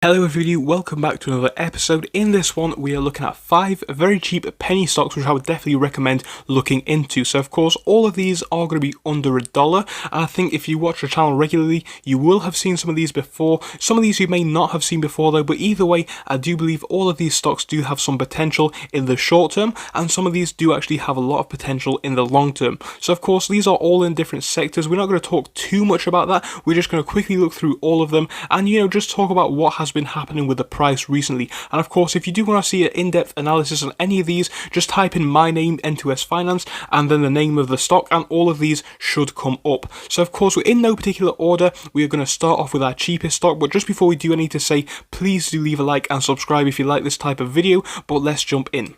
Hello everybody, welcome back to another episode. In this one, we are looking at 5 very cheap penny stocks, which I would definitely recommend looking into. So of course, all of these are going to be under $1. And I think if you watch the channel regularly, you will have seen some of these before. Some of these you may not have seen before though, but either way, I do believe all of these stocks do have some potential in the short term, and some of these do actually have a lot of potential in the long term. So of course, these are all in different sectors. We're not going to talk too much about that. We're just going to quickly look through all of them and, just talk about what has been happening with the price recently. And of course, if you do want to see an in-depth analysis on any of these, just type in my name, N2S Finance, and then the name of the stock, and all of these should come up. So of course, we're in no particular order. We are going to start off with our cheapest stock, but just before we do, I need to say, please do leave a like and subscribe if you like this type of video, but let's jump in.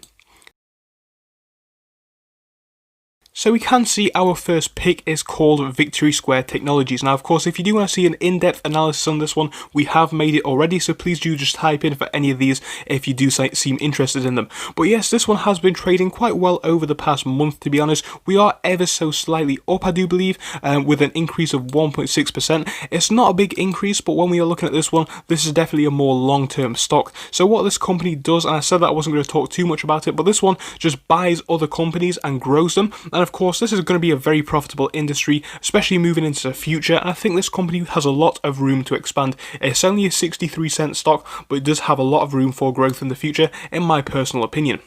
So we can see our first pick is called Victory Square Technologies. Now of course, if you do want to see an in-depth analysis on this one, we have made it already, so please do just type in for any of these if you do seem interested in them. But yes, this one has been trading quite well over the past month, to be honest. We are ever so slightly up, I do believe, with an increase of 1.6%. It's not a big increase, but when we are looking at this one, this is definitely a more long-term stock. So what this company does, and I said that I wasn't going to talk too much about it, but this one just buys other companies and grows them. And of course, this is going to be a very profitable industry, especially moving into the future. I think this company has a lot of room to expand. It's only a 63-cent stock, but it does have a lot of room for growth in the future, in my personal opinion.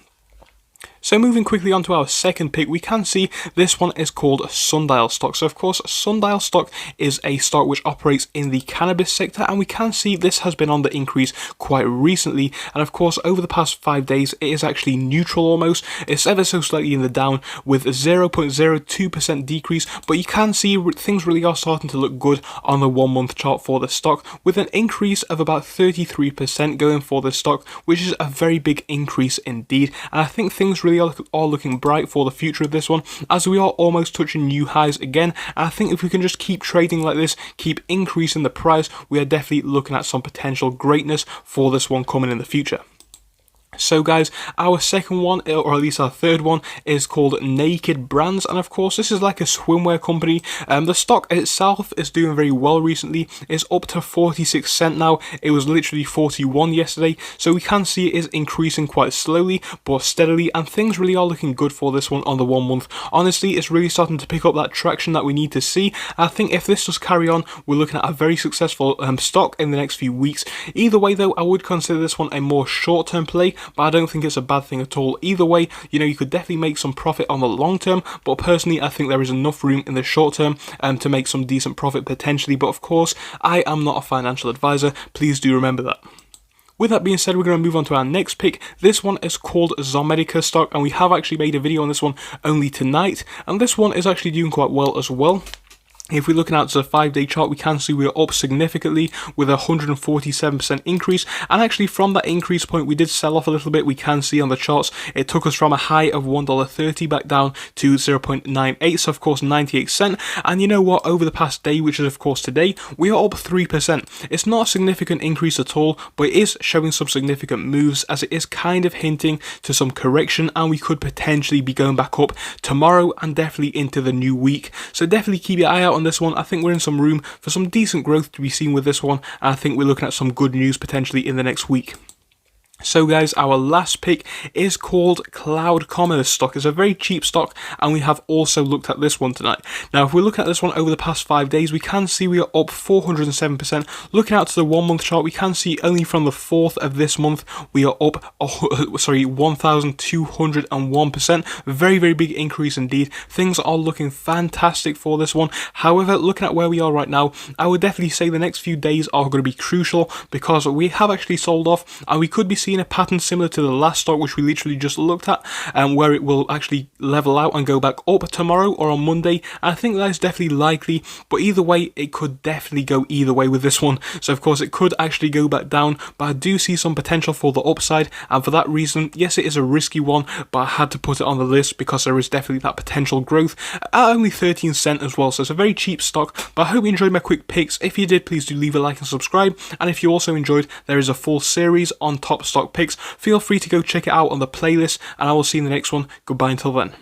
So moving quickly on to our second pick, we can see this one is called Sundial stock. So of course, Sundial stock is a stock which operates in the cannabis sector, and we can see this has been on the increase quite recently. And of course, over the past 5 days, it is actually neutral almost. It's ever so slightly in the down with a 0.02% decrease, but you can see things really are starting to look good on the 1 month chart for the stock, with an increase of about 33% going for the stock, which is a very big increase indeed. And I think things really are looking bright for the future of this one, as we are almost touching new highs again. And I think if we can just keep trading like this, keep increasing the price, we are definitely looking at some potential greatness for this one coming in the future. So guys, our second one, or at least our third one, is called Naked Brands, and of course this is like a swimwear company. The stock itself is doing very well recently. It's up to 46 cents now. It was literally 41 yesterday, so we can see it is increasing quite slowly but steadily, and things really are looking good for this one on the 1 month. Honestly, it's really starting to pick up that traction that we need to see. I think if this does carry on, we're looking at a very successful stock in the next few weeks. Either way though, I would consider this one a more short-term play, but I don't think it's a bad thing at all. Either way, you could definitely make some profit on the long term, but personally I think there is enough room in the short term to make some decent profit potentially. But of course, I am not a financial advisor, please do remember that. With that being said, we're going to move on to our next pick. This one is called Zomedica stock, and we have actually made a video on this one only tonight, and this one is actually doing quite well as well. If we're looking at the 5-day chart, we can see we're up significantly with a 147% increase, and actually from that increase point we did sell off a little bit. We can see on the charts it took us from a high of $1.30 back down to 0.98, so of course 98 cents. And you know what, over the past day, which is of course today, we are up 3%. It's not a significant increase at all, but it is showing some significant moves, as it is kind of hinting to some correction, and we could potentially be going back up tomorrow and definitely into the new week. So definitely keep your eye out on this one. I think we're in some room for some decent growth to be seen with this one, and I think we're looking at some good news potentially in the next week. So guys, our last pick is called Cloud Commerce stock. It's a very cheap stock, and we have also looked at this one tonight. Now if we look at this one over the past 5 days, we can see we are up 407%. Looking out to the 1 month chart, we can see only from the 4th of this month we are up 1,201%. Very, very big increase indeed. Things are looking fantastic for this one. However, looking at where we are right now, I would definitely say the next few days are going to be crucial, because we have actually sold off, and we could be seeing a pattern similar to the last stock which we literally just looked at, where it will actually level out and go back up tomorrow or on Monday. I think that is definitely likely, but either way, it could definitely go either way with this one. So of course it could actually go back down, but I do see some potential for the upside, and for that reason, yes, it is a risky one, but I had to put it on the list because there is definitely that potential growth at only 13 cents as well. So it's a very cheap stock, but I hope you enjoyed my quick picks. If you did, please do leave a like and subscribe, and if you also enjoyed, there is a full series on top stock picks. Feel free to go check it out on the playlist, and I will see you in the next one. Goodbye until then.